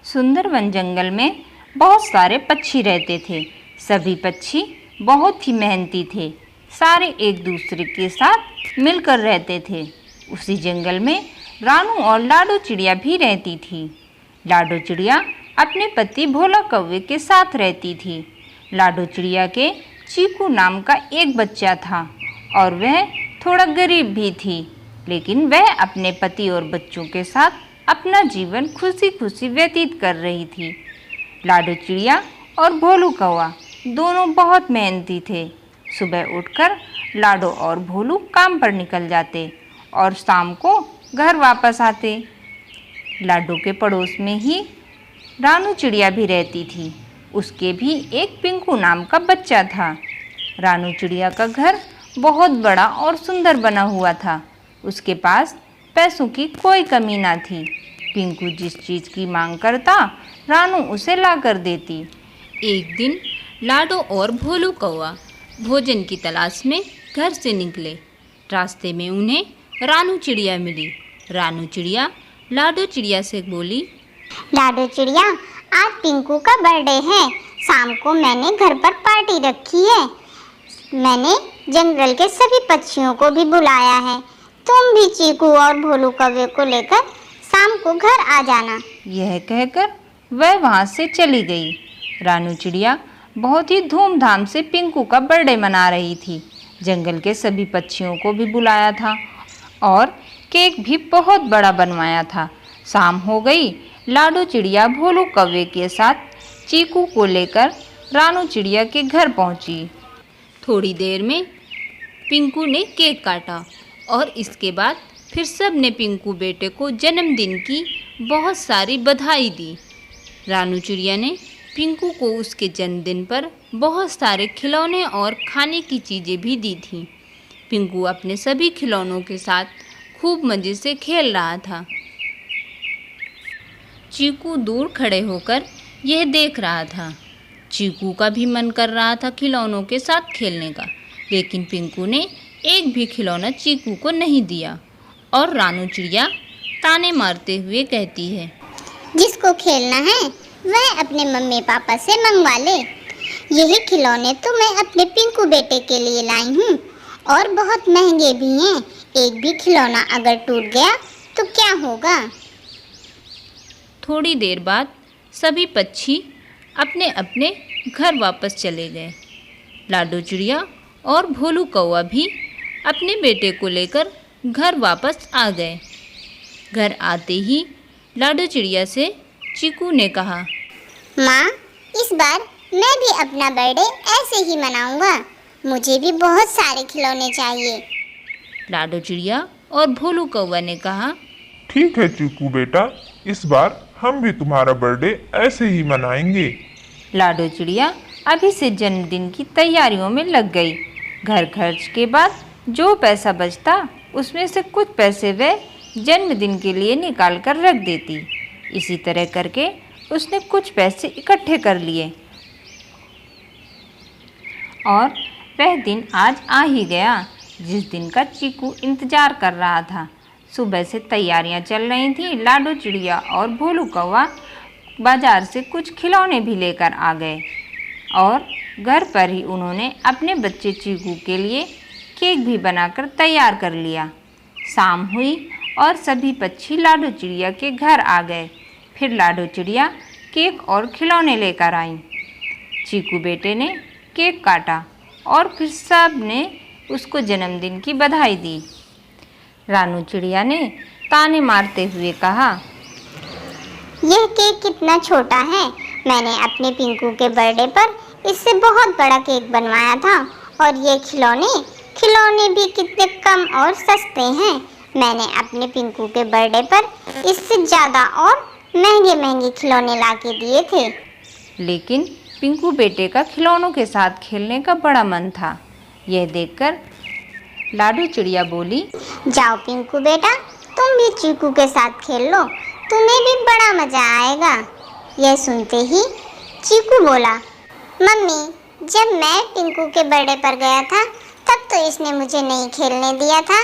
सुंदर वन जंगल में बहुत सारे पक्षी रहते थे। सभी पक्षी बहुत ही मेहनती थे। सारे एक दूसरे के साथ मिलकर रहते थे। उसी जंगल में रानू और लाडो चिड़िया भी रहती थी। लाडो चिड़िया अपने पति भोला कौवे के साथ रहती थी। लाडो चिड़िया के चीकू नाम का एक बच्चा था और वह थोड़ा गरीब भी थी, लेकिन वह अपने पति और बच्चों के साथ अपना जीवन खुशी खुशी व्यतीत कर रही थी। लाडो चिड़िया और भोलू कौवा दोनों बहुत मेहनती थे। सुबह उठकर लाडो और भोलू काम पर निकल जाते और शाम को घर वापस आते। लाडो के पड़ोस में ही रानू चिड़िया भी रहती थी। उसके भी एक पिंकू नाम का बच्चा था। रानू चिड़िया का घर बहुत बड़ा और सुंदर बना हुआ था। उसके पास पैसों की कोई कमी ना थी। पिंकू जिस चीज़ की मांग करता, रानू उसे ला कर देती। एक दिन लाडो और भोलू कौवा भोजन की तलाश में घर से निकले। रास्ते में उन्हें रानू चिड़िया मिली। रानू चिड़िया लाडो चिड़िया से बोली, लाडो चिड़िया, आज पिंकू का बर्थडे है। शाम को मैंने घर पर पार्टी रखी है। मैंने जंगल के सभी पक्षियों को भी बुलाया है। तुम भी चीकू और भोलू कौवे को लेकर शाम को घर आ जाना। यह कहकर वह वहाँ से चली गई। रानू चिड़िया बहुत ही धूमधाम से पिंकू का बर्थडे मना रही थी। जंगल के सभी पक्षियों को भी बुलाया था और केक भी बहुत बड़ा बनवाया था। शाम हो गई। लाडो चिड़िया भोलू कौवे के साथ चीकू को लेकर रानू चिड़िया के घर पहुंची। थोड़ी देर में पिंकू ने केक काटा और इसके बाद फिर सब ने पिंकू बेटे को जन्मदिन की बहुत सारी बधाई दी। रानू चिड़िया ने पिंकू को उसके जन्मदिन पर बहुत सारे खिलौने और खाने की चीज़ें भी दी थीं। पिंकू अपने सभी खिलौनों के साथ खूब मज़े से खेल रहा था। चीकू दूर खड़े होकर यह देख रहा था। चीकू का भी मन कर रहा था खिलौनों के साथ खेलने का, लेकिन पिंकू ने एक भी खिलौना चीकू को नहीं दिया और रानू चिड़िया ताने मारते हुए कहती है, जिसको खेलना है वह अपने मम्मी पापा से मंगवा ले। यही खिलौने तो मैं अपने पिंकू बेटे के लिए लाई हूँ और बहुत महंगे भी हैं। एक भी खिलौना अगर टूट गया तो क्या होगा। थोड़ी देर बाद सभी पक्षी अपने अपने घर वापस चले गए। लाडो चिड़िया और भोलू कौवा भी अपने बेटे को लेकर घर वापस आ गए। घर आते ही लाडो चिड़िया से चीकू ने कहा, माँ, इस बार मैं भी अपना बर्थडे ऐसे ही मनाऊंगा। मुझे भी बहुत सारे खिलौने चाहिए। लाडो चिड़िया और भोलू कौवा ने कहा, ठीक है चीकू बेटा, इस बार हम भी तुम्हारा बर्थडे ऐसे ही मनाएंगे। लाडो चिड़िया अभी से जन्मदिन की तैयारियों में लग गई। घर खर्च के बाद जो पैसा बचता उसमें से कुछ पैसे वह जन्मदिन के लिए निकाल कर रख देती। इसी तरह करके उसने कुछ पैसे इकट्ठे कर लिए और वह दिन आज आ ही गया जिस दिन का चीकू इंतजार कर रहा था। सुबह से तैयारियां चल रही थी। लाडो चिड़िया और भोलू कौवा बाजार से कुछ खिलौने भी लेकर आ गए और घर पर ही उन्होंने अपने बच्चे चीकू के लिए केक भी बनाकर तैयार कर लिया। शाम हुई और सभी पक्षी लाडो चिड़िया के घर आ गए। फिर लाडो चिड़िया केक और खिलौने लेकर आई। चीकू बेटे ने केक काटा और फिर सब ने उसको जन्मदिन की बधाई दी। रानू चिड़िया ने ताने मारते हुए कहा, यह केक कितना छोटा है। मैंने अपने पिंकू के बर्थडे पर इससे बहुत बड़ा केक बनवाया था और ये खिलौने भी कितने कम और सस्ते हैं। मैंने अपने पिंकू के बर्थडे पर इससे ज़्यादा और महंगे महंगे खिलौने ला के दिए थे। लेकिन पिंकू बेटे का खिलौनों के साथ खेलने का बड़ा मन था। यह देखकर लाडो चिड़िया बोली, जाओ पिंकू बेटा, तुम भी चीकू के साथ खेल लो, तुम्हें भी बड़ा मज़ा आएगा। यह सुनते ही चीकू बोला, मम्मी, जब मैं पिंकू के बर्थडे पर गया था तब तो इसने मुझे नहीं खेलने दिया था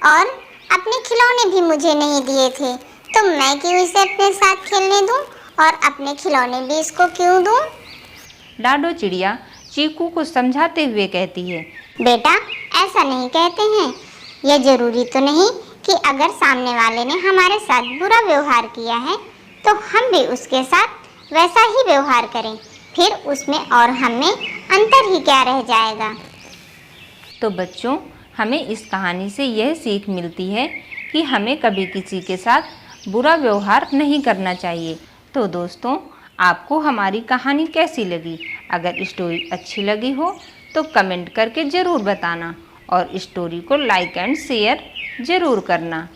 और अपने खिलौने भी मुझे नहीं दिए थे, तो मैं क्यों इसे अपने साथ खेलने दूं और अपने खिलौने भी इसको क्यों दूं? डाडो चिड़िया चीकू को समझाते हुए कहती है, बेटा ऐसा नहीं कहते हैं, यह जरूरी तो नहीं कि अगर सामने वाले ने हमारे साथ बुरा व्यवहार किया है तो हम भी उसके साथ वैसा ही व्यवहार करें, फिर उसमें और हमें अंतर ही क्या रह जाएगा। तो बच्चों, हमें इस कहानी से यह सीख मिलती है कि हमें कभी किसी के साथ बुरा व्यवहार नहीं करना चाहिए। तो दोस्तों, आपको हमारी कहानी कैसी लगी? अगर स्टोरी अच्छी लगी हो तो कमेंट करके ज़रूर बताना और स्टोरी को लाइक एंड शेयर ज़रूर करना।